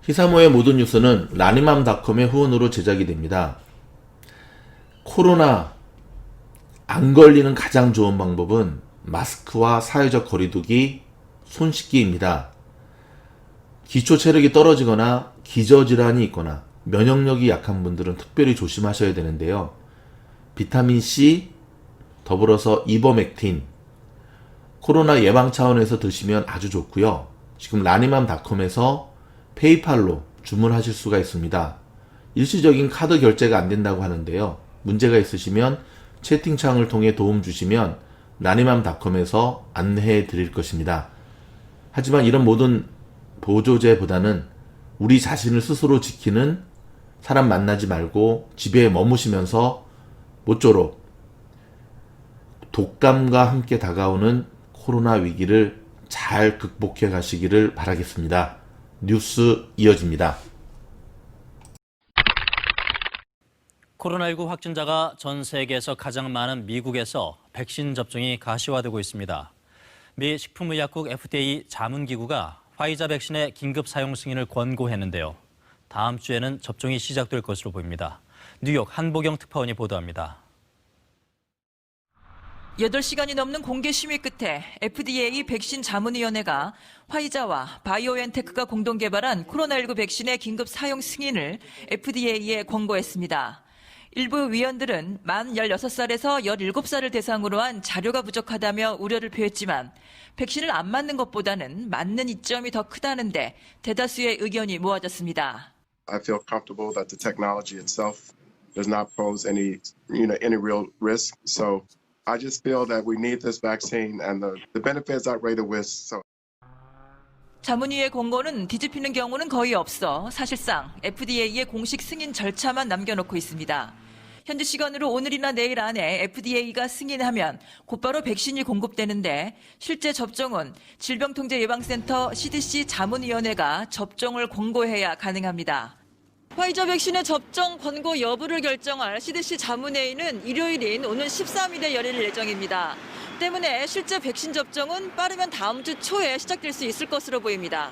히사모의 모든 뉴스는 라니맘닷컴의 후원으로 제작이 됩니다. 코로나 안 걸리는 가장 좋은 방법은 마스크와 사회적 거리두기, 손 씻기입니다. 기초 체력이 떨어지거나 기저질환이 있거나 면역력이 약한 분들은 특별히 조심하셔야 되는데요. 비타민C, 더불어서 이버맥틴, 코로나 예방 차원에서 드시면 아주 좋고요. 지금 라니맘닷컴에서 페이팔로 주문하실 수가 있습니다. 일시적인 카드 결제가 안 된다고 하는데요. 문제가 있으시면 채팅창을 통해 도움 주시면 라니맘닷컴에서 안내해 드릴 것입니다. 하지만 이런 모든 보조제보다는 우리 자신을 스스로 지키는 사람 만나지 말고 집에 머무시면서 모쪼록 독감과 함께 다가오는 코로나 위기를 잘 극복해 가시기를 바라겠습니다. 뉴스 이어집니다. 코로나19 확진자가 전 세계에서 가장 많은 미국에서 백신 접종이 가시화되고 있습니다. 미 식품의약국 FDA 자문기구가 화이자 백신의 긴급 사용 승인을 권고했는데요. 다음 주에는 접종이 시작될 것으로 보입니다. 뉴욕 한보경 특파원이 보도합니다. 8시간이 넘는 공개 심의 끝에 FDA 백신 자문위원회가 화이자와 바이오엔테크가 공동 개발한 코로나19 백신의 긴급 사용 승인을 FDA에 권고했습니다. 일부 위원들은 만 16살에서 17살을 대상으로 한 자료가 부족하다며 우려를 표했지만 백신을 안 맞는 것보다는 맞는 이점이 더 크다는데 대다수의 의견이 모아졌습니다. I feel comfortable that the technology itself does not pose any real risk. So I just feel that we need this vaccine and the benefits outweigh the risks. So. 자문위의 권고는 뒤집히는 경우는 거의 없어 사실상 FDA의 공식 승인 절차만 남겨놓고 있습니다. 현지 시간으로 오늘이나 내일 안에 FDA가 승인하면 곧바로 백신이 공급되는데 실제 접종은 질병통제예방센터 CDC 자문위원회가 접종을 권고해야 가능합니다. 화이자 백신의 접종 권고 여부를 결정할 CDC 자문회의는 일요일인 오는 13일에 열릴 예정입니다. 때문에 실제 백신 접종은 빠르면 다음 주 초에 시작될 수 있을 것으로 보입니다.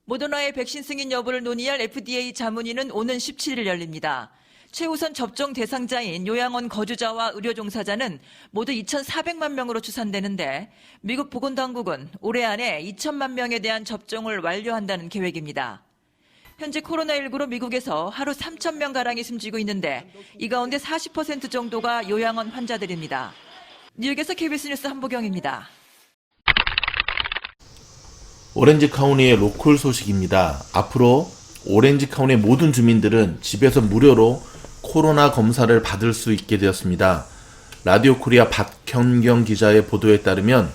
모더나의 백신 승인 여부를 논의할 FDA 자문위는 오는 17일 열립니다. 최우선 접종 대상자인 요양원 거주자와 의료 종사자는 모두 2,400만 명으로 추산되는데 미국 보건당국은 올해 안에 2천만 명에 대한 접종을 완료한다는 계획입니다. 현재 코로나19로 미국에서 하루 3,000명가량이 숨지고 있는데 이 가운데 40% 정도가 요양원 환자들입니다. 뉴욕에서 KBS 뉴스 한보경입니다. 오렌지 카운티의 로컬 소식입니다. 앞으로 오렌지 카운티의 모든 주민들은 집에서 무료로 코로나 검사를 받을 수 있게 되었습니다. 라디오 코리아 박현경 기자의 보도에 따르면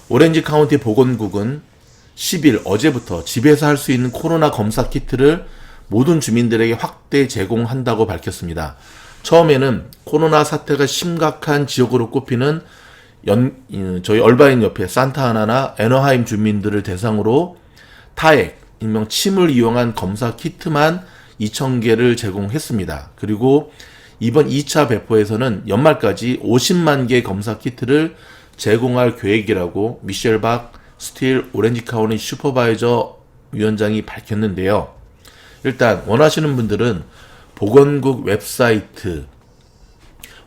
오렌지 카운티 보건국은 10일 어제부터 집에서 할 수 있는 코로나 검사 키트를 모든 주민들에게 확대 제공한다고 밝혔습니다. 처음에는 코로나 사태가 심각한 지역으로 꼽히는 저희 얼바인 옆에 산타아나나 애너하임 주민들을 대상으로 타액, 일명 침을 이용한 검사 키트만 2,000개를 제공했습니다. 그리고 이번 2차 배포에서는 연말까지 50만 개 검사 키트를 제공할 계획이라고 미셸 박 스틸 오렌지 카운티 슈퍼바이저 위원장이 밝혔는데요. 일단 원하시는 분들은 보건국 웹사이트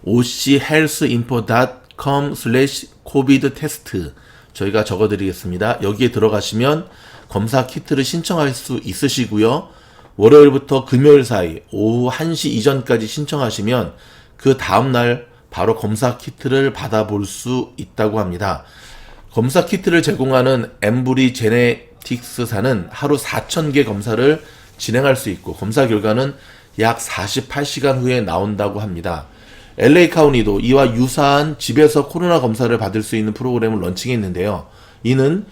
ochealthinfo.com/covidtest 저희가 적어드리겠습니다. 여기에 들어가시면 검사 키트를 신청할 수 있으시고요. 월요일부터 금요일 사이 오후 1시 이전까지 신청하시면 그 다음날 바로 검사 키트를 받아볼 수 있다고 합니다. 검사 키트를 제공하는 엠브리 제네틱스사는 하루 4,000개 검사를 진행할 수 있고 검사 결과는 약 48시간 후에 나온다고 합니다. LA 카운티도 이와 유사한 집에서 코로나 검사를 받을 수 있는 프로그램을 런칭했는데요. 이는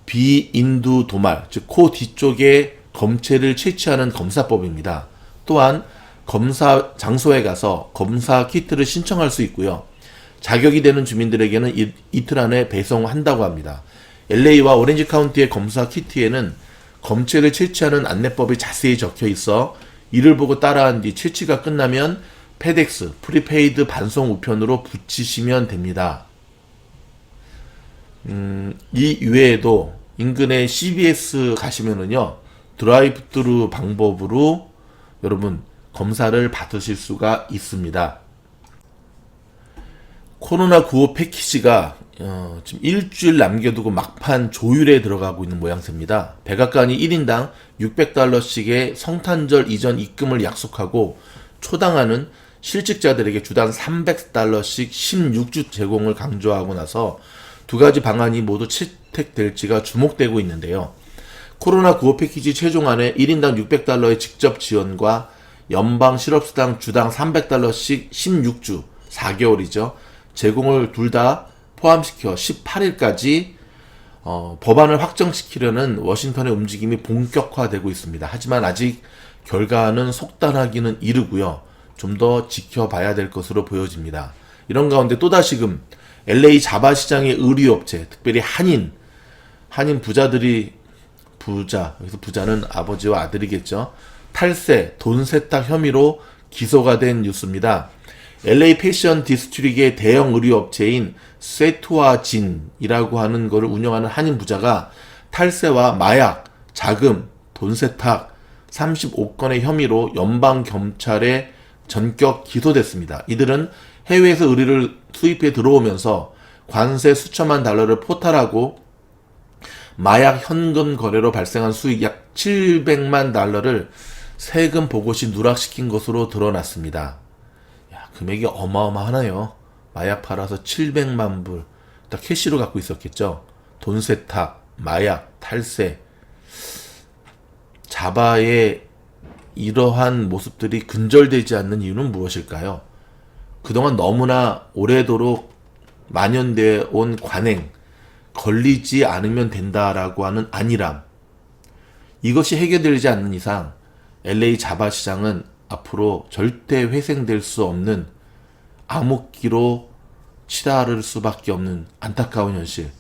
비인두 도말, 즉 코 뒤쪽에 검체를 채취하는 검사법입니다. 또한 검사 장소에 가서 검사 키트를 신청할 수 있고요. 자격이 되는 주민들에게는 이틀 안에 배송한다고 합니다. LA와 오렌지 카운티의 검사 키트에는 검체를 채취하는 안내법이 자세히 적혀 있어 이를 보고 따라한 뒤 채취가 끝나면 페덱스, 프리페이드 반송 우편으로 붙이시면 됩니다. 이 외에도 인근의 CVS 가시면은요, 드라이브스루 방법으로 여러분 검사를 받으실 수가 있습니다. 코로나9호 패키지가 지금 일주일 남겨두고 막판 조율에 들어가고 있는 모양새입니다. 백악관이 1인당 $600씩의 성탄절 이전 입금을 약속하고 초당하는 실직자들에게 주당 $300씩 16주 제공을 강조하고 나서 두 가지 방안이 모두 채택될지가 주목되고 있는데요. 코로나9호 패키지 최종안에 1인당 $600의 직접 지원과 연방 실업수당 주당 $300씩 16주, 4개월이죠. 제공을 둘 다 포함시켜 18일까지 법안을 확정시키려는 워싱턴의 움직임이 본격화되고 있습니다. 하지만 아직 결과는 속단하기는 이르고요. 좀 더 지켜봐야 될 것으로 보여집니다. 이런 가운데 또다시금 LA 자바 시장의 의류업체, 특별히 한인 부자들이 여기서 부자는 아버지와 아들이겠죠. 탈세, 돈 세탁 혐의로 기소가 된 뉴스입니다. LA 패션 디스트릭의 대형 의류업체인 세투아진이라고 하는 것을 운영하는 한인 부자가 탈세와 마약, 자금, 돈 세탁 35건의 혐의로 연방 경찰에 전격 기소됐습니다. 이들은 해외에서 의류를 수입해 들어오면서 관세 수천만 달러를 포탈하고 마약 현금 거래로 발생한 수익 약 700만 달러를 세금 보고시 누락시킨 것으로 드러났습니다. 금액이 어마어마하네요. 마약 팔아서 700만 불, 다 캐시로 갖고 있었겠죠. 돈 세탁, 마약, 탈세. 자바의 이러한 모습들이 근절되지 않는 이유는 무엇일까요? 그동안 너무나 오래도록 만연되어 온 관행, 걸리지 않으면 된다라고 하는 안일함. 이것이 해결되지 않는 이상 LA 자바 시장은 앞으로 절대 회생될 수 없는 암흑기로 치달을 수밖에 없는 안타까운 현실.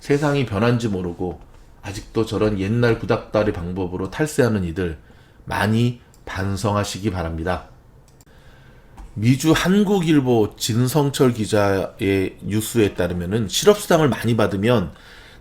세상이 변한지 모르고 아직도 저런 옛날 구닥다리 방법으로 탈세하는 이들 많이 반성하시기 바랍니다. 미주 한국일보 진성철 기자의 뉴스에 따르면 실업수당을 많이 받으면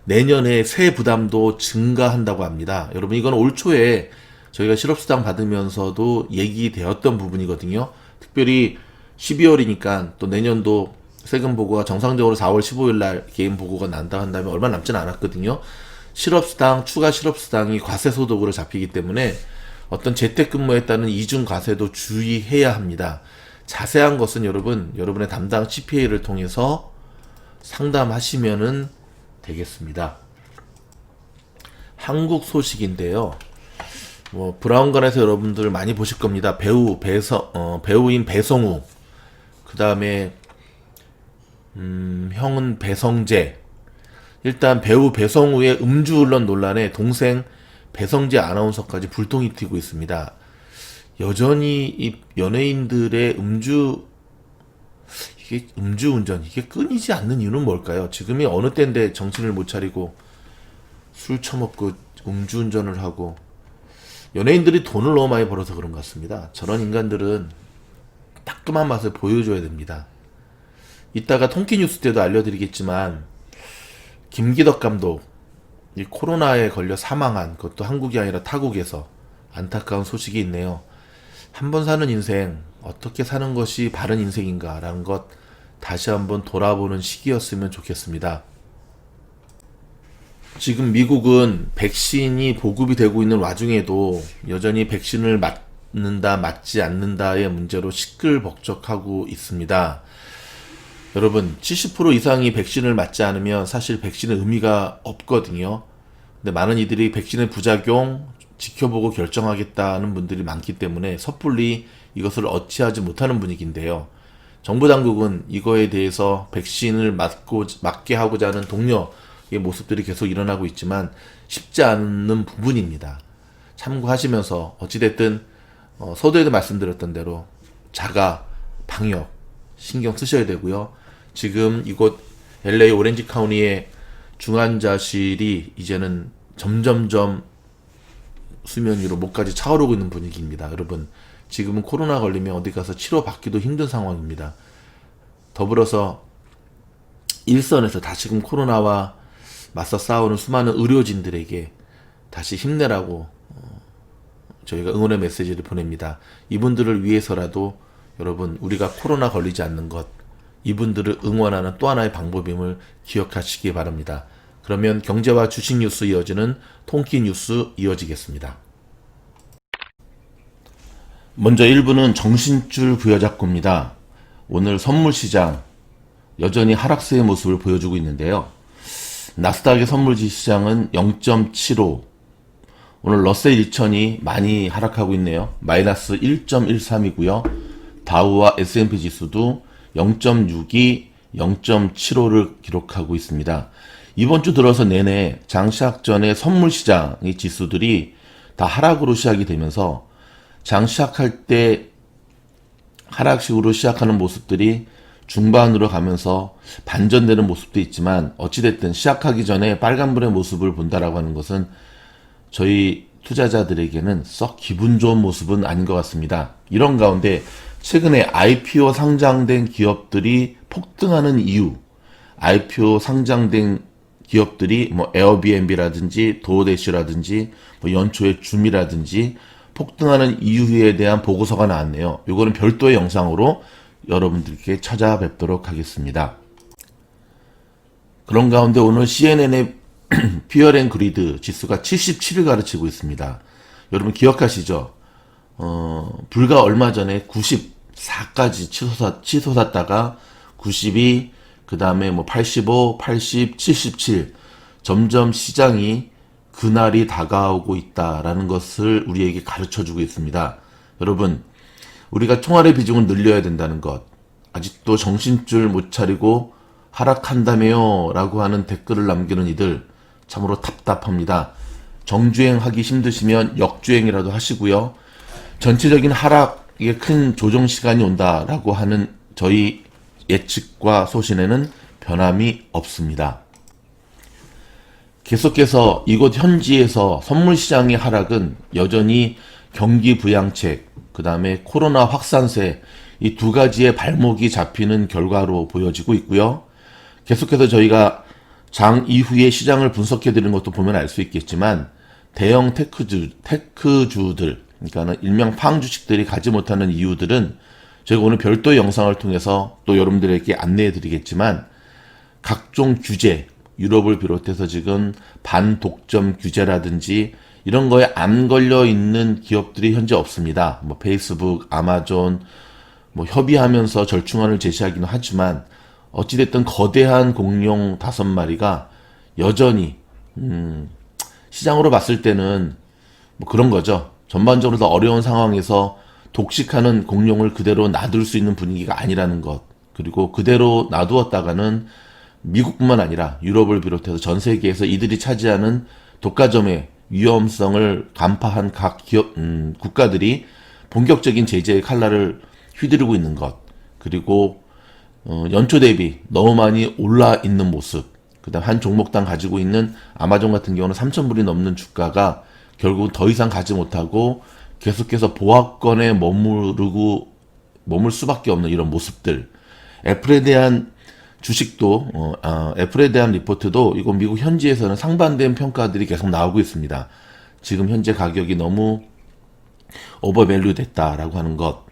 내년에 세 부담도 증가한다고 합니다. 여러분 이건 올 초에 저희가 실업수당 받으면서도 얘기되었던 부분이거든요. 특별히 12월이니까 또 내년도 세금 보고가 정상적으로 4월 15일 날 개인 보고가 난다 한다면 얼마 남지는 않았거든요. 실업수당, 추가 실업수당이 과세소득으로 잡히기 때문에 어떤 재택근무에 따른 이중 과세도 주의해야 합니다. 자세한 것은 여러분의 담당 CPA를 통해서 상담하시면 되겠습니다. 한국 소식인데요. 브라운관에서 여러분들 많이 보실 겁니다. 배우인 배성우, 그 다음에 형은 배성재. 일단 배우 배성우의 음주운전 논란에 동생 배성재 아나운서까지 불똥이 튀고 있습니다. 여전히 이 연예인들의 음주운전 이게 끊이지 않는 이유는 뭘까요? 지금이 어느 때인데 정신을 못 차리고 술 처먹고 음주운전을 하고. 연예인들이 돈을 너무 많이 벌어서 그런 것 같습니다. 저런 인간들은 따끔한 맛을 보여줘야 됩니다. 이따가 통키뉴스 때도 알려드리겠지만 김기덕 감독 이 코로나에 걸려 사망한 것도 한국이 아니라 타국에서 안타까운 소식이 있네요. 한 번 사는 인생 어떻게 사는 것이 바른 인생인가라는 것 다시 한번 돌아보는 시기였으면 좋겠습니다. 지금 미국은 백신이 보급이 되고 있는 와중에도 여전히 백신을 맞는다 맞지 않는다의 문제로 시끌벅적하고 있습니다. 여러분 70% 이상이 백신을 맞지 않으면 사실 백신의 의미가 없거든요. 근데 많은 이들이 백신의 부작용 지켜보고 결정하겠다는 분들이 많기 때문에 섣불리 이것을 어치하지 못하는 분위기인데요. 정부 당국은 이거에 대해서 백신을 맞게 하고자 하는 동료의 모습들이 계속 일어나고 있지만 쉽지 않은 부분입니다. 참고하시면서 어찌됐든 서두에도 말씀드렸던 대로 자가 방역 신경 쓰셔야 되고요. 지금 이곳 LA 오렌지 카운티의 중환자실이 이제는 점점점 수면 위로 목까지 차오르고 있는 분위기입니다. 여러분 지금은 코로나 걸리면 어디 가서 치료받기도 힘든 상황입니다. 더불어서 일선에서 다시금 코로나와 맞서 싸우는 수많은 의료진들에게 다시 힘내라고 저희가 응원의 메시지를 보냅니다. 이분들을 위해서라도 여러분 우리가 코로나 걸리지 않는 것, 이분들을 응원하는 또 하나의 방법임을 기억하시기 바랍니다. 그러면 경제와 주식 뉴스 이어지는 통키 뉴스 이어지겠습니다. 먼저 1부는 정신줄 부여잡고입니다. 오늘 선물시장 여전히 하락세의 모습을 보여주고 있는데요. 나스닥의 선물지 시장은 0.75, 오늘 러셀 2000이 많이 하락하고 있네요. 마이너스 1.13이고요. 다우와 S&P 지수도 0.62, 0.75를 기록하고 있습니다. 이번 주 들어서 내내 장시작 전에 선물시장의 지수들이 다 하락으로 시작이 되면서 장 시작할 때 하락식으로 시작하는 모습들이 중반으로 가면서 반전되는 모습도 있지만 어찌됐든 시작하기 전에 빨간불의 모습을 본다라고 하는 것은 저희 투자자들에게는 썩 기분 좋은 모습은 아닌 것 같습니다. 이런 가운데 최근에 IPO 상장된 기업들이 폭등하는 이유, IPO 상장된 기업들이 뭐 에어비앤비라든지 도어대시라든지 뭐 연초에 줌이라든지 폭등하는 이유에 대한 보고서가 나왔네요. 이거는 별도의 영상으로 여러분들께 찾아뵙도록 하겠습니다. 그런 가운데 오늘 CNN의 피어앤그리드 지수가 77을 가르치고 있습니다. 여러분 기억하시죠? 불과 얼마 전에 94까지 치솟았다가 92, 그 다음에 뭐 85, 80, 77 점점 시장이 그날이 다가오고 있다라는 것을 우리에게 가르쳐주고 있습니다. 여러분 우리가 총알의 비중을 늘려야 된다는 것, 아직도 정신줄 못 차리고 하락한다며요 라고 하는 댓글을 남기는 이들 참으로 답답합니다. 정주행하기 힘드시면 역주행이라도 하시고요. 전체적인 하락에 큰 조정 시간이 온다라고 하는 저희 예측과 소신에는 변함이 없습니다. 계속해서 이곳 현지에서 선물시장의 하락은 여전히 경기 부양책, 그 다음에 코로나 확산세, 이 두 가지의 발목이 잡히는 결과로 보여지고 있고요. 계속해서 저희가 장 이후의 시장을 분석해드리는 것도 보면 알 수 있겠지만 대형 테크주들, 그러니까 일명 팡 주식들이 가지 못하는 이유들은 저희가 오늘 별도의 영상을 통해서 또 여러분들에게 안내해드리겠지만 각종 규제, 유럽을 비롯해서 지금 반독점 규제라든지 이런 거에 안 걸려 있는 기업들이 현재 없습니다. 뭐 페이스북, 아마존 뭐 협의하면서 절충안을 제시하기는 하지만 어찌됐든 거대한 공룡 5마리가 여전히 시장으로 봤을 때는 뭐 그런 거죠. 전반적으로 더 어려운 상황에서 독식하는 공룡을 그대로 놔둘 수 있는 분위기가 아니라는 것, 그리고 그대로 놔두었다가는 미국뿐만 아니라 유럽을 비롯해서 전 세계에서 이들이 차지하는 독과점의 위험성을 간파한 각 기업, 국가들이 본격적인 제재의 칼날을 휘두르고 있는 것, 그리고 연초 대비 너무 많이 올라 있는 모습, 그 다음 한 종목당 가지고 있는 아마존 같은 경우는 3,000불이 넘는 주가가 결국 더 이상 가지 못하고 계속해서 보합권에 머물 수밖에 없는 이런 모습들. 애플에 대한 주식도 애플에 대한 리포트도 이거 미국 현지에서는 상반된 평가들이 계속 나오고 있습니다. 지금 현재 가격이 너무 오버밸류 됐다라고 하는 것,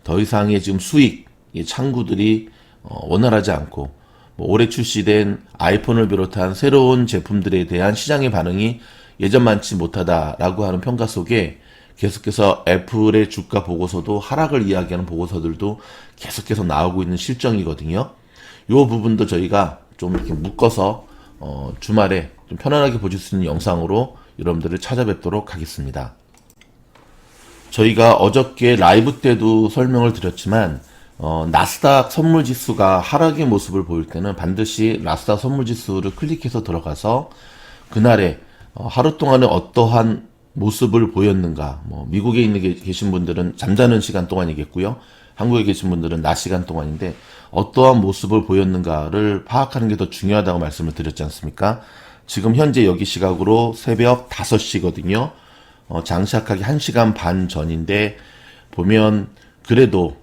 더 이상의 지금 수익, 창구들이 원활하지 않고 뭐 올해 출시된 아이폰을 비롯한 새로운 제품들에 대한 시장의 반응이 예전만치 못하다라고 하는 평가 속에 계속해서 애플의 주가 보고서도 하락을 이야기하는 보고서들도 계속해서 나오고 있는 실정이거든요. 이 부분도 저희가 좀 이렇게 묶어서 주말에 좀 편안하게 보실 수 있는 영상으로 여러분들을 찾아뵙도록 하겠습니다. 저희가 어저께 라이브 때도 설명을 드렸지만 나스닥 선물지수가 하락의 모습을 보일 때는 반드시 나스닥 선물지수를 클릭해서 들어가서 그날에 하루 동안에 어떠한 모습을 보였는가, 뭐 미국에 계신 분들은 잠자는 시간 동안이겠고요. 한국에 계신 분들은 낮 시간 동안인데 어떠한 모습을 보였는가를 파악하는 게 더 중요하다고 말씀을 드렸지 않습니까? 지금 현재 여기 시각으로 새벽 5시거든요. 장시작하기 1시간 반 전인데 보면 그래도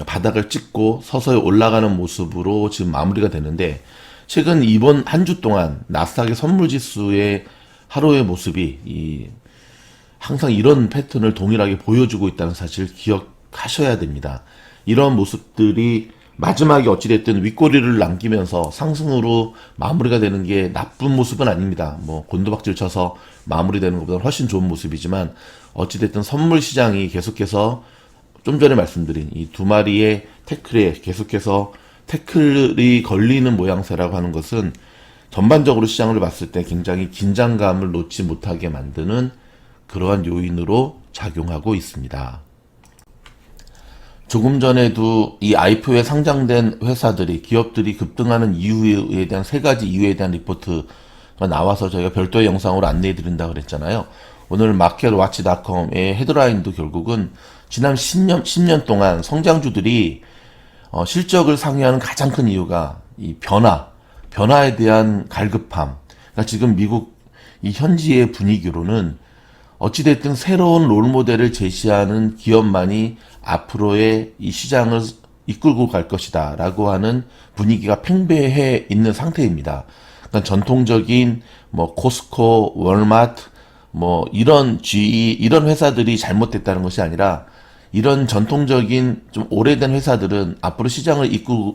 바닥을 찍고 서서히 올라가는 모습으로 지금 마무리가 되는데 최근 이번 한 주 동안 나스닥의 선물지수의 하루의 모습이 항상 이런 패턴을 동일하게 보여주고 있다는 사실을 기억하셔야 됩니다. 이런 모습들이 마지막에 어찌됐든 윗꼬리를 남기면서 상승으로 마무리가 되는 게 나쁜 모습은 아닙니다. 뭐 곤두박질 쳐서 마무리되는 것보다 훨씬 좋은 모습이지만 어찌됐든 선물 시장이 계속해서 좀 전에 말씀드린 이 두 마리의 태클에 계속해서 태클이 걸리는 모양새라고 하는 것은 전반적으로 시장을 봤을 때 굉장히 긴장감을 놓지 못하게 만드는 그러한 요인으로 작용하고 있습니다. 조금 전에도 이 IPO에 상장된 회사들이, 기업들이 급등하는 이유에 대한 3가지 이유에 대한 리포트가 나와서 저희가 별도의 영상으로 안내해 드린다고 그랬잖아요. 오늘 마켓워치닷컴의 헤드라인도 결국은 지난 10년 동안 성장주들이 실적을 상회하는 가장 큰 이유가 이 변화에 대한 갈급함. 그러니까 지금 미국 이 현지의 분위기로는 어찌됐든 새로운 롤모델을 제시하는 기업만이 앞으로의 이 시장을 이끌고 갈 것이다 라고 하는 분위기가 팽배해 있는 상태입니다. 그러니까 전통적인 뭐 코스코, 월마트, 뭐 이런 GE 이런 회사들이 잘못됐다는 것이 아니라 이런 전통적인 좀 오래된 회사들은 앞으로 시장을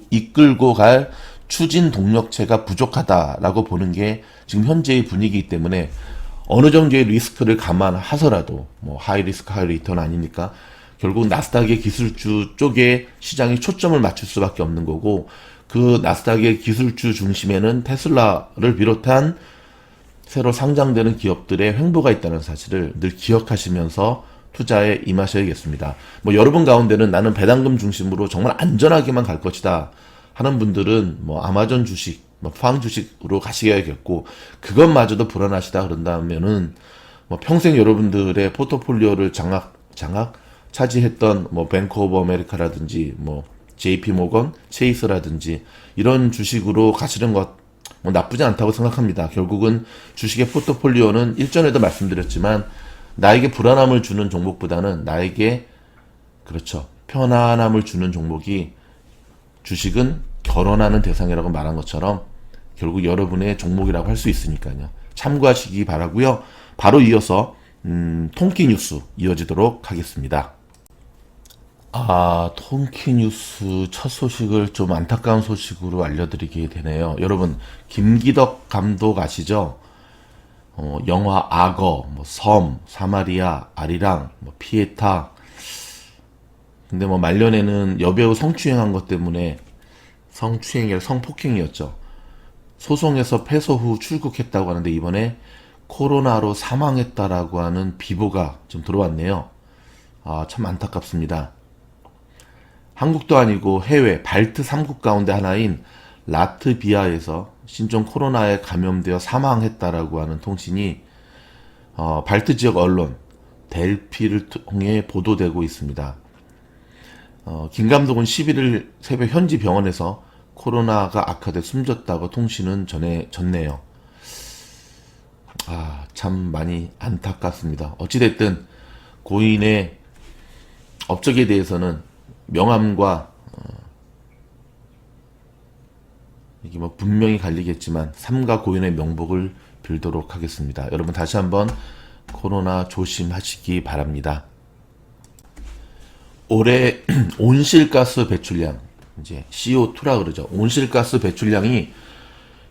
이끌고 갈 추진 동력체가 부족하다라고 보는 게 지금 현재의 분위기이기 때문에 어느 정도의 리스크를 감안하더라도 뭐 하이 리스크 하이 리턴 아니니까 결국 나스닥의 기술주 쪽에 시장이 초점을 맞출 수밖에 없는 거고 그 나스닥의 기술주 중심에는 테슬라를 비롯한 새로 상장되는 기업들의 횡보가 있다는 사실을 늘 기억하시면서 투자에 임하셔야겠습니다. 뭐 여러분 가운데는 나는 배당금 중심으로 정말 안전하게만 갈 것이다 하는 분들은 뭐 아마존 주식, 뭐 포항 주식으로 가셔야겠고 그것마저도 불안하시다 그런다면은 뭐 평생 여러분들의 포트폴리오를 차지했던 뭐 뱅크 오브 아메리카라든지 뭐 JP 모건, 체이스라든지 이런 주식으로 가시는 것 뭐 나쁘지 않다고 생각합니다. 결국은 주식의 포트폴리오는 일전에도 말씀드렸지만 나에게 불안함을 주는 종목보다는 나에게 그렇죠. 편안함을 주는 종목이 주식은 결혼하는 대상이라고 말한 것처럼 결국 여러분의 종목이라고 할 수 있으니까요. 참고하시기 바라고요. 바로 이어서 통키 뉴스 이어지도록 하겠습니다. 통키 뉴스 첫 소식을 좀 안타까운 소식으로 알려드리게 되네요. 여러분, 김기덕 감독 아시죠? 영화 악어, 뭐 섬, 사마리아, 아리랑, 뭐 피에타. 근데 뭐 말년에는 여배우 성추행한 것 때문에 성추행이 아니라 성폭행이었죠. 소송에서 패소 후 출국했다고 하는데 이번에 코로나로 사망했다라고 하는 비보가 좀 들어왔네요. 참 안타깝습니다. 한국도 아니고 해외 발트 3국 가운데 하나인 라트비아에서 신종 코로나에 감염되어 사망했다라고 하는 통신이 발트 지역 언론 델피를 통해 보도되고 있습니다. 김 감독은 11일 새벽 현지 병원에서 코로나가 악화돼 숨졌다고 통신은 전해졌네요. 참 많이 안타깝습니다. 어찌됐든 고인의 업적에 대해서는 명함과 이게 뭐 분명히 갈리겠지만 삼가 고인의 명복을 빌도록 하겠습니다. 여러분 다시 한번 코로나 조심하시기 바랍니다. 올해 온실가스 배출량, 이제 CO2라 그러죠. 온실가스 배출량이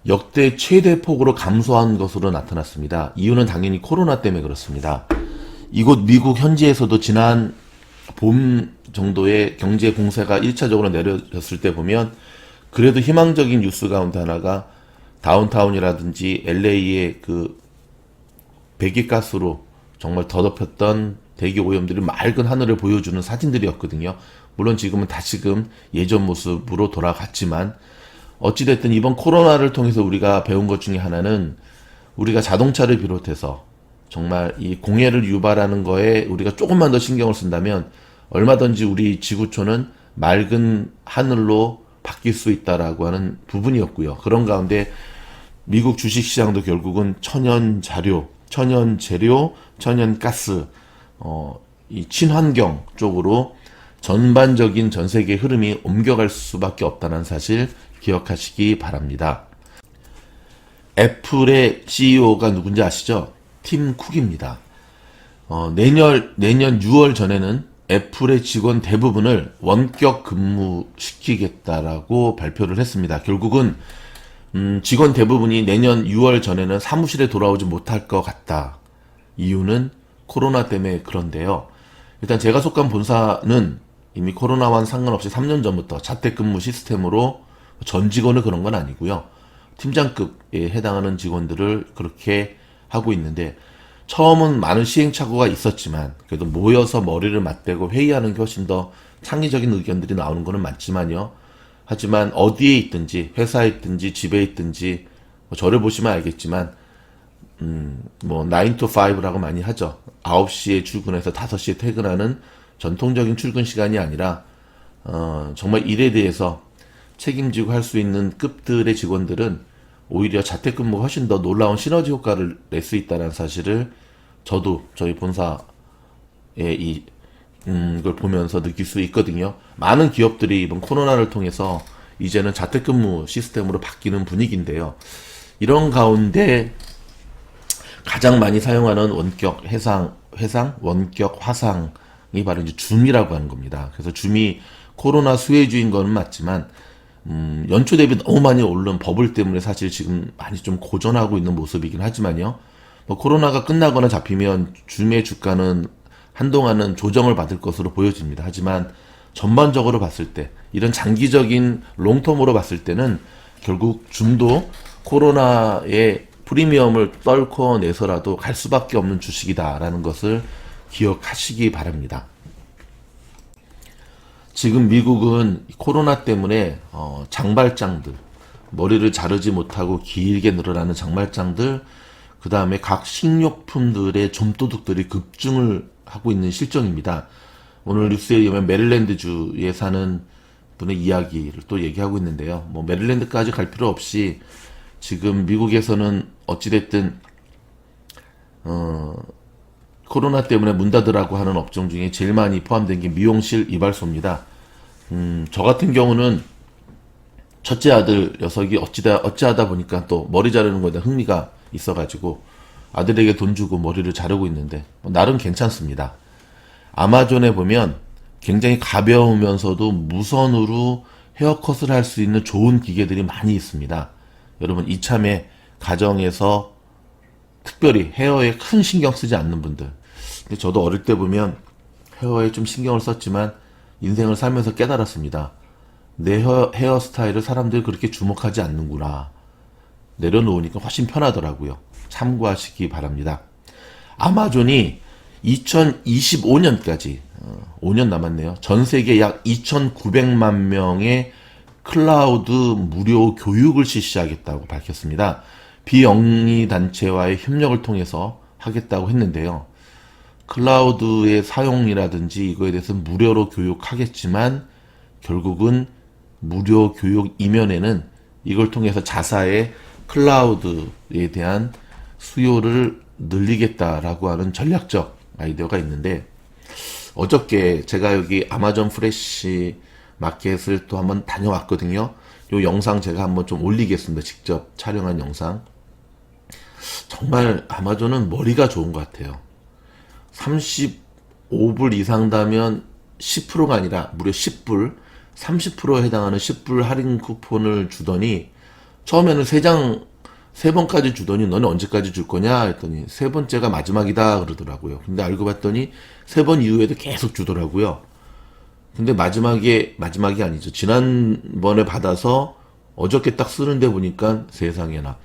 역대 최대 폭으로 감소한 것으로 나타났습니다. 이유는 당연히 코로나 때문에 그렇습니다. 이곳 미국 현지에서도 지난 봄 정도의 경제 공세가 1차적으로 내려졌을 때 보면 그래도 희망적인 뉴스 가운데 하나가 다운타운이라든지 LA의 그 배기가스로 정말 더럽혔던 대기 오염들이 맑은 하늘을 보여주는 사진들이었거든요. 물론 지금은 다시금 예전 모습으로 돌아갔지만 어찌됐든 이번 코로나를 통해서 우리가 배운 것 중에 하나는 우리가 자동차를 비롯해서 정말 이 공해를 유발하는 거에 우리가 조금만 더 신경을 쓴다면 얼마든지 우리 지구촌은 맑은 하늘로 바뀔 수 있다라고 하는 부분이었고요. 그런 가운데 미국 주식시장도 결국은 천연 재료, 천연가스, 이 친환경 쪽으로 전반적인 전 세계 흐름이 옮겨갈 수밖에 없다는 사실 기억하시기 바랍니다. 애플의 CEO가 누군지 아시죠? 팀 쿡입니다. 내년 6월 전에는 애플의 직원 대부분을 원격 근무시키겠다라고 발표를 했습니다. 결국은 직원 대부분이 내년 6월 전에는 사무실에 돌아오지 못할 것 같다. 이유는 코로나 때문에 그런데요. 일단 제가 속한 본사는 이미 코로나와는 상관없이 3년 전부터 자택근무 시스템으로 전 직원을 그런 건 아니고요. 팀장급에 해당하는 직원들을 그렇게 하고 있는데, 처음은 많은 시행착오가 있었지만 그래도 모여서 머리를 맞대고 회의하는 게 훨씬 더 창의적인 의견들이 나오는 거는 맞지만요. 하지만 어디에 있든지, 회사에 있든지 집에 있든지, 저를 보시면 알겠지만 9 to 5라고 많이 하죠. 9시에 출근해서 5시에 퇴근하는 전통적인 출근 시간이 아니라 정말 일에 대해서 책임지고 할 수 있는 급들의 직원들은 오히려 자택근무가 훨씬 더 놀라운 시너지 효과를 낼 수 있다는 사실을 저도 저희 본사의 이걸 보면서 느낄 수 있거든요. 많은 기업들이 이번 코로나를 통해서 이제는 자택근무 시스템으로 바뀌는 분위기인데요. 이런 가운데 가장 많이 사용하는 원격 원격 화상이 바로 이제 줌이라고 하는 겁니다. 그래서 줌이 코로나 수혜주인 거는 맞지만 연초 대비 너무 많이 오른 버블 때문에 사실 지금 많이 좀 고전하고 있는 모습이긴 하지만요. 코로나가 끝나거나 잡히면 줌의 주가는 한동안은 조정을 받을 것으로 보여집니다. 하지만 전반적으로 봤을 때, 이런 장기적인 롱텀으로 봤을 때는 결국 줌도 코로나의 프리미엄을 떨고 내서라도 갈 수밖에 없는 주식이다라는 것을 기억하시기 바랍니다. 지금 미국은 코로나 때문에 장발장들, 머리를 자르지 못하고 길게 늘어나는 장발장들, 그 다음에 각 식료품들의 좀도둑들이 급증을 하고 있는 실정입니다. 오늘 뉴스에 의하면 메릴랜드주에 사는 분의 이야기를 또 얘기하고 있는데요. 메릴랜드까지 갈 필요 없이 지금 미국에서는 어찌됐든 코로나 때문에 문 닫으라고 하는 업종 중에 제일 많이 포함된 게 미용실 이발소입니다. 저 같은 경우는 첫째 아들 녀석이 어찌하다 보니까 또 머리 자르는 거에 대한 흥미가 있어가지고 아들에게 돈 주고 머리를 자르고 있는데 나름 괜찮습니다. 아마존에 보면 굉장히 가벼우면서도 무선으로 헤어컷을 할 수 있는 좋은 기계들이 많이 있습니다. 여러분 이참에 가정에서 특별히 헤어에 큰 신경 쓰지 않는 분들, 근데 저도 어릴 때 보면 헤어에 좀 신경을 썼지만 인생을 살면서 깨달았습니다. 내 헤어스타일을 사람들이 그렇게 주목하지 않는구나. 내려놓으니까 훨씬 편하더라고요. 참고하시기 바랍니다. 아마존이 2025년까지 5년 남았네요. 전 세계 약 2,900만 명의 클라우드 무료 교육을 실시하겠다고 밝혔습니다. 비영리 단체와의 협력을 통해서 하겠다고 했는데요. 클라우드의 사용이라든지 이거에 대해서 무료로 교육하겠지만 결국은 무료 교육 이면에는 이걸 통해서 자사의 클라우드에 대한 수요를 늘리겠다라고 하는 전략적 아이디어가 있는데, 어저께 제가 여기 아마존 프레시 마켓을 또 한번 다녀왔거든요. 요 영상 제가 한번 좀 올리겠습니다. 직접 촬영한 영상. 정말 아마존은 머리가 좋은 것 같아요. 35불 이상다면 10%가 아니라 무려 10불, 30%에 해당하는 10불 할인 쿠폰을 주더니 처음에는 3번까지 주더니 너는 언제까지 줄 거냐 했더니 3번째가 마지막이다 그러더라고요. 근데 알고 봤더니 3번 이후에도 계속 주더라고요. 근데 마지막이 아니죠. 지난번에 받아서 어저께 딱 쓰는데 보니까 세상에나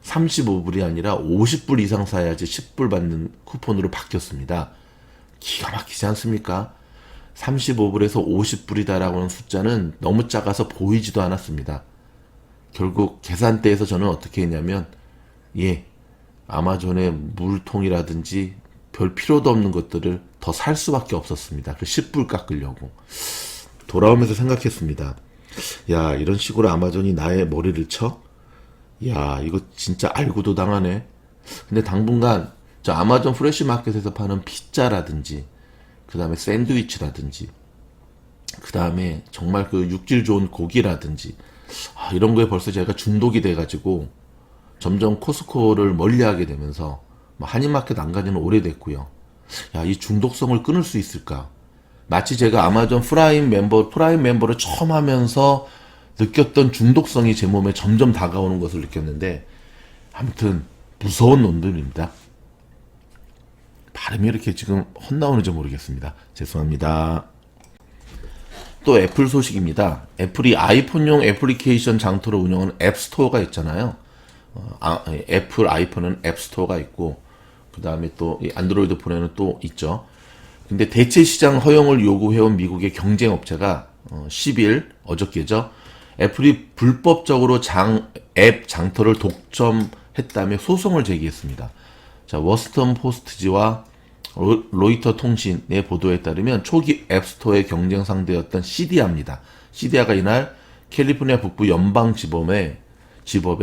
35불이 아니라 50불 이상 사야지 10불 받는 쿠폰으로 바뀌었습니다. 기가 막히지 않습니까? 35불에서 50불이다라고 하는 숫자는 너무 작아서 보이지도 않았습니다. 결국 계산대에서 저는 어떻게 했냐면 아마존의 물통이라든지 별 필요도 없는 것들을 더 살 수밖에 없었습니다. 그 10불 깎으려고. 돌아오면서 생각했습니다. 야, 이런 식으로 아마존이 나의 머리를 쳐? 야, 이거 진짜 알고도 당하네. 근데 당분간 저 아마존 프레시 마켓에서 파는 피자라든지 그 다음에 샌드위치라든지 그 다음에 정말 그 육질 좋은 고기라든지 이런 거에 벌써 제가 중독이 돼가지고 점점 코스코를 멀리하게 되면서 한인마켓 안 가지는 오래됐고요. 야, 이 중독성을 끊을 수 있을까? 마치 제가 아마존 프라임 멤버를 처음 하면서 느꼈던 중독성이 제 몸에 점점 다가오는 것을 느꼈는데, 아무튼 무서운 놈들입니다. 발음이 이렇게 지금 헛나오는지 모르겠습니다. 죄송합니다. 또 애플 소식입니다. 애플이 아이폰용 애플리케이션 장터를 운영하는 앱스토어가 있잖아요. 애플 아이폰은 앱스토어가 있고, 그 다음에 또 안드로이드 폰에는 또 있죠. 근데 대체 시장 허용을 요구해온 미국의 경쟁업체가 10일, 어저께죠. 애플이 불법적으로 앱 장터를 독점했다며 소송을 제기했습니다. 자, 워스턴 포스트지와 로이터 통신의 보도에 따르면 초기 앱스토어의 경쟁 상대였던 시디아입니다. 시디아가 이날 캘리포니아 북부 연방지법에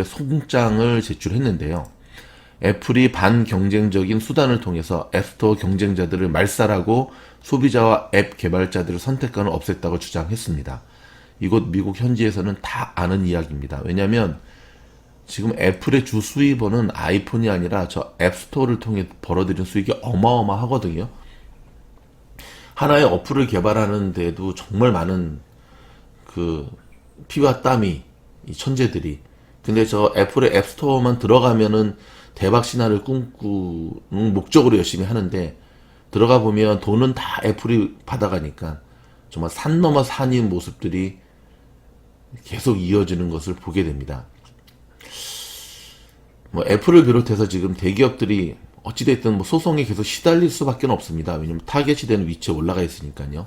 송장을 제출했는데요. 애플이 반경쟁적인 수단을 통해서 앱스토어 경쟁자들을 말살하고 소비자와 앱 개발자들의 선택권을 없앴다고 주장했습니다. 이곳 미국 현지에서는 다 아는 이야기입니다. 왜냐하면 지금 애플의 주 수입원은 아이폰이 아니라 저 앱스토어를 통해 벌어들인 수익이 어마어마하거든요. 하나의 어플을 개발하는 데도 정말 많은 그 피와 땀이 이 천재들이. 근데 저 애플의 앱스토어만 들어가면은 대박 신화를 꿈꾸는 목적으로 열심히 하는데, 들어가 보면 돈은 다 애플이 받아가니까 정말 산 넘어 산인 모습들이 계속 이어지는 것을 보게 됩니다. 뭐 애플을 비롯해서 지금 대기업들이 어찌됐든 뭐 소송에 계속 시달릴 수밖에 없습니다. 왜냐면 타겟이 되는 위치에 올라가 있으니까요.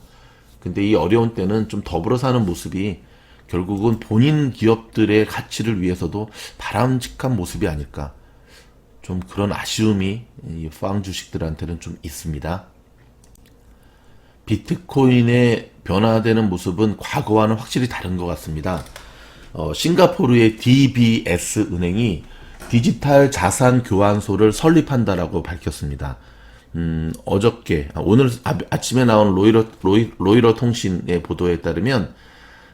근데 이 어려운 때는 좀 더불어 사는 모습이 결국은 본인 기업들의 가치를 위해서도 바람직한 모습이 아닐까. 좀 그런 아쉬움이 이 빵 주식들한테는 좀 있습니다. 비트코인의 변화되는 모습은 과거와는 확실히 다른 것 같습니다. 싱가포르의 DBS 은행이 디지털 자산 교환소를 설립한다라고 밝혔습니다. 어저께, 오늘 아침에 나온 로이터 통신의 보도에 따르면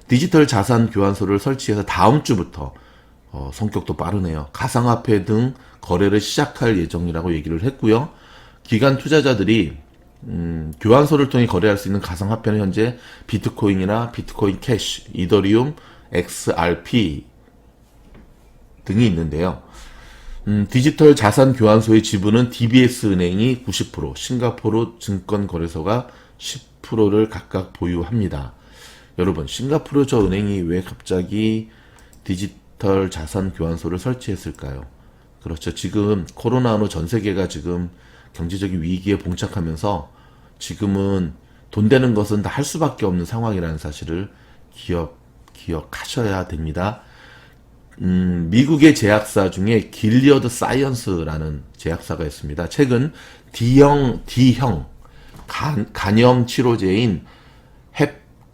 디지털 자산 교환소를 설치해서 다음 주부터 성격도 빠르네요. 가상화폐 등 거래를 시작할 예정이라고 얘기를 했고요. 기관 투자자들이 교환소를 통해 거래할 수 있는 가상화폐는 현재 비트코인이나 비트코인 캐시, 이더리움, XRP 등이 있는데요. 디지털 자산 교환소의 지분은 DBS 은행이 90%, 싱가포르 증권거래소가 10%를 각각 보유합니다. 여러분, 싱가포르 저 은행이 왜 갑자기 디지털 자산 교환소를 설치했을까요? 그렇죠. 지금 코로나19 전 세계가 지금 경제적인 위기에 봉착하면서 지금은 돈 되는 것은 다 할 수밖에 없는 상황이라는 사실을 기억하셔야 됩니다. 미국의 제약사 중에 길리어드 사이언스라는 제약사가 있습니다. 최근 D형 간염 치료제인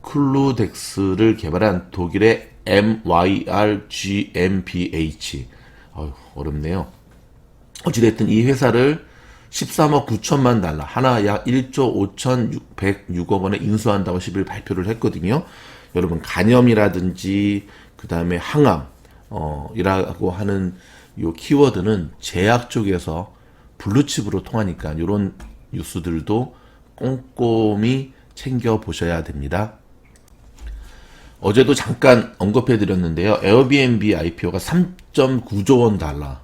헵클루덱스를 개발한 독일의 MYR-GmbH, 어렵네요. 어찌됐든 이 회사를 13억 9천만 달러, 하나 약 1조 5,106억 원에 인수한다고 10일 발표를 했거든요. 여러분, 간염이라든지 그 다음에 항암 이라고 하는 요 키워드는 제약 쪽에서 블루칩으로 통하니까 이런 뉴스들도 꼼꼼히 챙겨 보셔야 됩니다. 어제도 잠깐 언급해 드렸는데요. 에어비앤비 IPO가 3.9조 원 달러.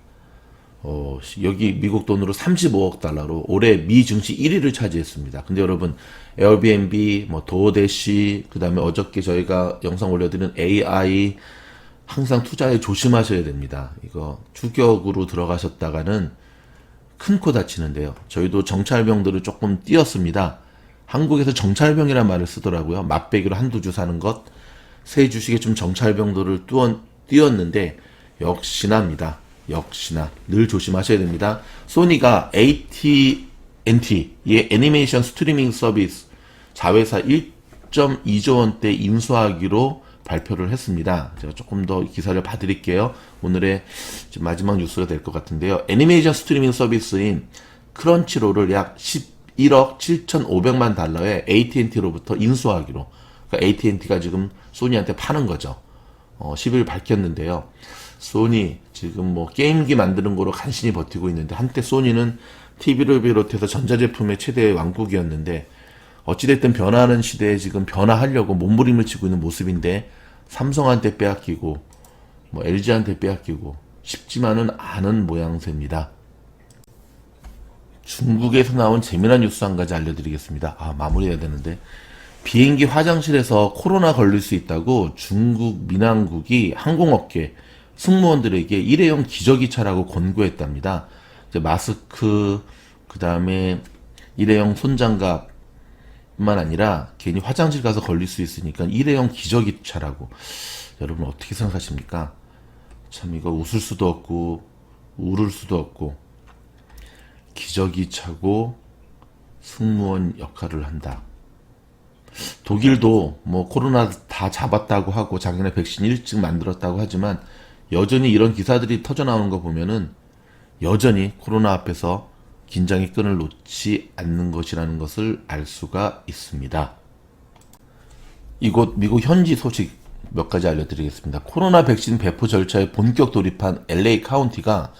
여기 미국 돈으로 35억 달러로 올해 미 증시 1위를 차지했습니다. 근데 여러분, 에어비앤비, 도어대시, 그 다음에 어저께 저희가 영상 올려드린 AI, 항상 투자에 조심하셔야 됩니다. 이거 추격으로 들어가셨다가는 큰 코 다치는데요. 저희도 정찰병들을 조금 띄었습니다. 한국에서 정찰병이라는 말을 쓰더라고요. 맛배기로 한두 주 사는 것. 새 주식에 좀 정찰병들을 띄었는데 역시나입니다. 역시나 늘 조심하셔야 됩니다. 소니가 AT&T의 애니메이션 스트리밍 서비스 자회사 1.2조 원대 인수하기로 발표를 했습니다. 제가 조금 더 기사를 봐드릴게요. 오늘의 마지막 뉴스가 될 것 같은데요. 애니메이션 스트리밍 서비스인 크런치롤을 약 11억 7,500만 달러에 AT&T로부터 인수하기로. 그러니까 AT&T가 지금 소니한테 파는 거죠. 10일 밝혔는데요. 소니 지금 게임기 만드는 거로 간신히 버티고 있는데 한때 소니는 TV를 비롯해서 전자제품의 최대 왕국이었는데 어찌됐든 변화하는 시대에 지금 변화하려고 몸부림을 치고 있는 모습인데 삼성한테 빼앗기고 뭐 LG한테 빼앗기고 쉽지만은 않은 모양새입니다. 중국에서 나온 재미난 뉴스 한 가지 알려드리겠습니다. 마무리해야 되는데 비행기 화장실에서 코로나 걸릴 수 있다고 중국 민항국이 항공업계 승무원들에게 일회용 기저귀차라고 권고했답니다. 이제 마스크, 그 다음에 일회용 손장갑 뿐만 아니라 괜히 화장실 가서 걸릴 수 있으니까 일회용 기저귀차라고. 여러분 어떻게 생각하십니까? 참 이거 웃을 수도 없고 울을 수도 없고 기저귀차고 승무원 역할을 한다. 독일도 뭐 코로나 다 잡았다고 하고 자기네 백신 일찍 만들었다고 하지만 여전히 이런 기사들이 터져나오는 거 보면은 여전히 코로나 앞에서 긴장의 끈을 놓지 않는 것이라는 것을 알 수가 있습니다. 이곳 미국 현지 소식 몇 가지 알려드리겠습니다. 코로나 백신 배포 절차에 본격 돌입한 LA 카운티가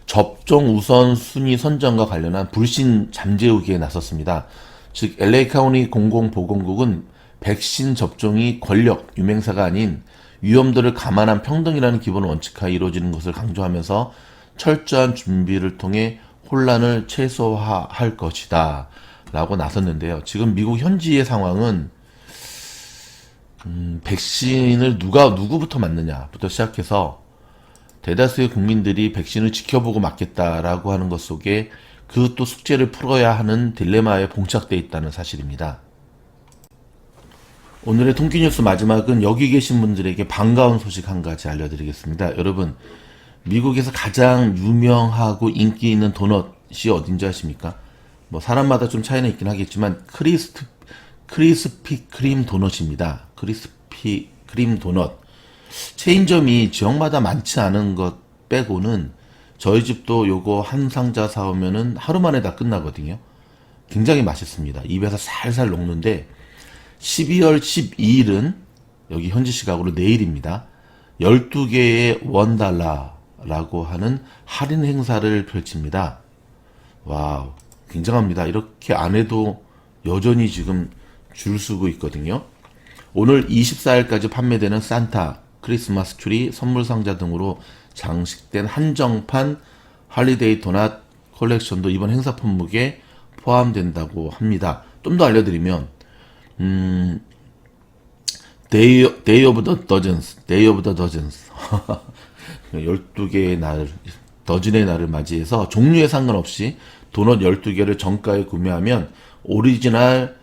접종 우선순위 선정과 관련한 불신 잠재우기에 나섰습니다. 즉 LA 카운티 공공보건국은 백신 접종이 권력, 유명사가 아닌 위험도를 감안한 평등이라는 기본 원칙하에 이루어지는 것을 강조하면서 철저한 준비를 통해 혼란을 최소화할 것이다 라고 나섰는데요. 지금 미국 현지의 상황은 백신을 누구부터 맞느냐부터 시작해서 대다수의 국민들이 백신을 지켜보고 맞겠다라고 하는 것 속에 그 또 숙제를 풀어야 하는 딜레마에 봉착돼 있다는 사실입니다. 오늘의 통기뉴스 마지막은 여기 계신 분들에게 반가운 소식 한 가지 알려드리겠습니다. 여러분, 미국에서 가장 유명하고 인기 있는 도넛이 어딘지 아십니까? 뭐 사람마다 좀 차이는 있긴 하겠지만 크리스피 크림 도넛입니다. 크리스피 크림 도넛. 체인점이 지역마다 많지 않은 것 빼고는 저희 집도 요거 한 상자 사오면은 하루 만에 다 끝나거든요. 굉장히 맛있습니다. 입에서 살살 녹는데 12월 12일은 여기 현지 시각으로 내일입니다. 12개의 $1라고 하는 할인 행사를 펼칩니다. 와우, 굉장합니다. 이렇게 안 해도 여전히 지금 줄 서고 있거든요. 오늘 24일까지 판매되는 산타, 크리스마스 트리, 선물 상자 등으로 장식된 한정판 할리데이 도넛 컬렉션도 이번 행사 품목에 포함된다고 합니다. 좀 더 알려드리면 Day of the Dozens 12개의 날, 더진의 날을 맞이해서 종류에 상관없이 도넛 12개를 정가에 구매하면 오리지널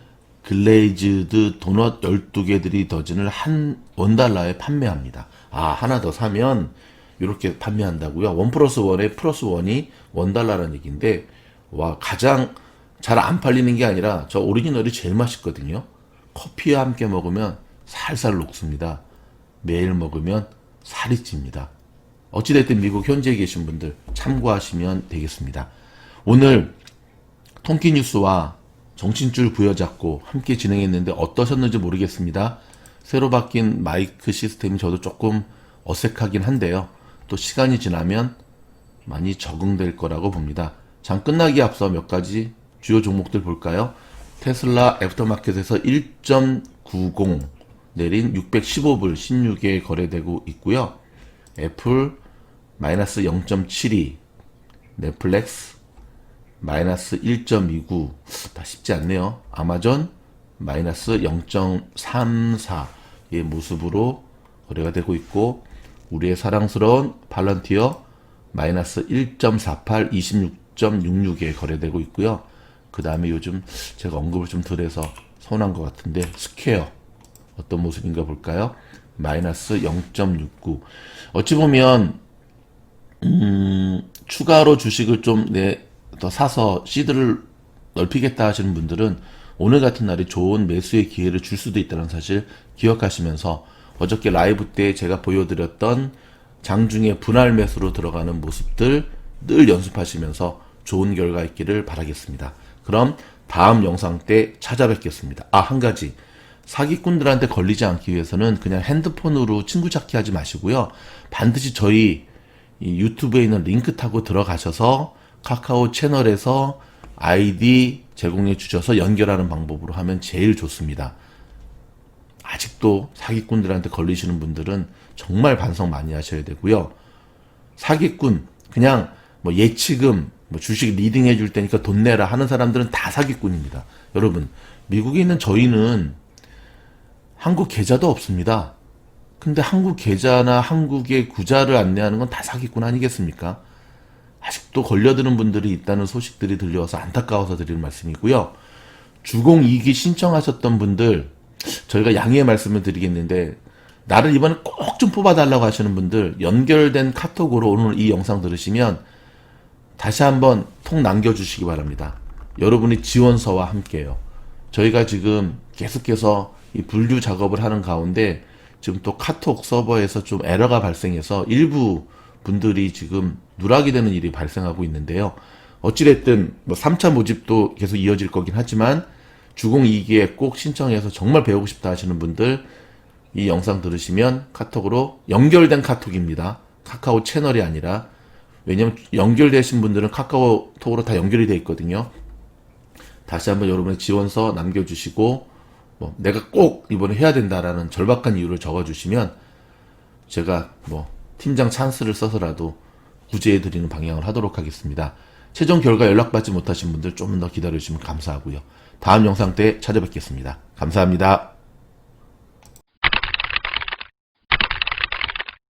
글레이즈드 도넛 12개들이 더진을 $1에 판매합니다. 하나 더 사면 이렇게 판매한다고요. 1+1에 +1이 $1라는 얘기인데, 와, 가장 잘 안 팔리는 게 아니라 저 오리지널이 제일 맛있거든요. 커피와 함께 먹으면 살살 녹습니다. 매일 먹으면 살이 찝니다. 어찌됐든 미국 현지에 계신 분들 참고하시면 되겠습니다. 오늘 통키뉴스와 정신줄 부여잡고 함께 진행했는데 어떠셨는지 모르겠습니다. 새로 바뀐 마이크 시스템이 저도 조금 어색하긴 한데요. 또 시간이 지나면 많이 적응될 거라고 봅니다. 장 끝나기 앞서 몇 가지 주요 종목들 볼까요? 테슬라 애프터마켓에서 1.90 내린 615불 16에 거래되고 있고요. 애플 마이너스 0.72, 넷플릭스 마이너스 1.29, 다 쉽지 않네요. 아마존 마이너스 0.34의 모습으로 거래가 되고 있고, 우리의 사랑스러운 팔런티어 마이너스 1.48, 26.66에 거래되고 있고요. 그 다음에 요즘 제가 언급을 좀 덜 해서 서운한 것 같은데 스퀘어 어떤 모습인가 볼까요? 마이너스 0.69. 어찌 보면 추가로 주식을 좀 더 사서 시드를 넓히겠다 하시는 분들은 오늘 같은 날이 좋은 매수의 기회를 줄 수도 있다는 사실 기억하시면서 어저께 라이브 때 제가 보여드렸던 장중에 분할 매수로 들어가는 모습들 늘 연습하시면서 좋은 결과 있기를 바라겠습니다. 그럼 다음 영상 때 찾아뵙겠습니다. 한 가지, 사기꾼들한테 걸리지 않기 위해서는 그냥 핸드폰으로 친구 찾기 하지 마시고요. 반드시 저희 이 유튜브에 있는 링크 타고 들어가셔서 카카오 채널에서 아이디 제공해 주셔서 연결하는 방법으로 하면 제일 좋습니다. 아직도 사기꾼들한테 걸리시는 분들은 정말 반성 많이 하셔야 되고요. 사기꾼, 그냥 뭐 예치금, 뭐 주식 리딩 해줄 테니까 돈 내라 하는 사람들은 다 사기꾼입니다. 여러분, 미국에 있는 저희는 한국 계좌도 없습니다. 근데 한국 계좌나 한국의 구자를 안내하는 건 다 사기꾼 아니겠습니까? 아직도 걸려드는 분들이 있다는 소식들이 들려와서 안타까워서 드리는 말씀이고요. 주공 2기 신청하셨던 분들, 저희가 양해의 말씀을 드리겠는데, 나를 이번에 꼭 좀 뽑아달라고 하시는 분들, 연결된 카톡으로 오늘 이 영상 들으시면 다시 한번 톡 남겨주시기 바랍니다. 여러분의 지원서와 함께요. 저희가 지금 계속해서 이 분류 작업을 하는 가운데 지금 또 카톡 서버에서 좀 에러가 발생해서 일부 분들이 지금 누락이 되는 일이 발생하고 있는데요. 어찌됐든 뭐 3차 모집도 계속 이어질 거긴 하지만 주공 2기에 꼭 신청해서 정말 배우고 싶다 하시는 분들, 이 영상 들으시면 카톡으로, 연결된 카톡입니다. 카카오 채널이 아니라, 왜냐면 연결되신 분들은 카카오톡으로 다 연결이 되어 있거든요. 다시 한번 여러분의 지원서 남겨주시고, 뭐 내가 꼭 이번에 해야 된다라는 절박한 이유를 적어주시면 제가 뭐 팀장 찬스를 써서라도 구제해드리는 방향을 하도록 하겠습니다. 최종 결과 연락받지 못하신 분들 좀 더 기다려주시면 감사하고요. 다음 영상 때 찾아뵙겠습니다. 감사합니다.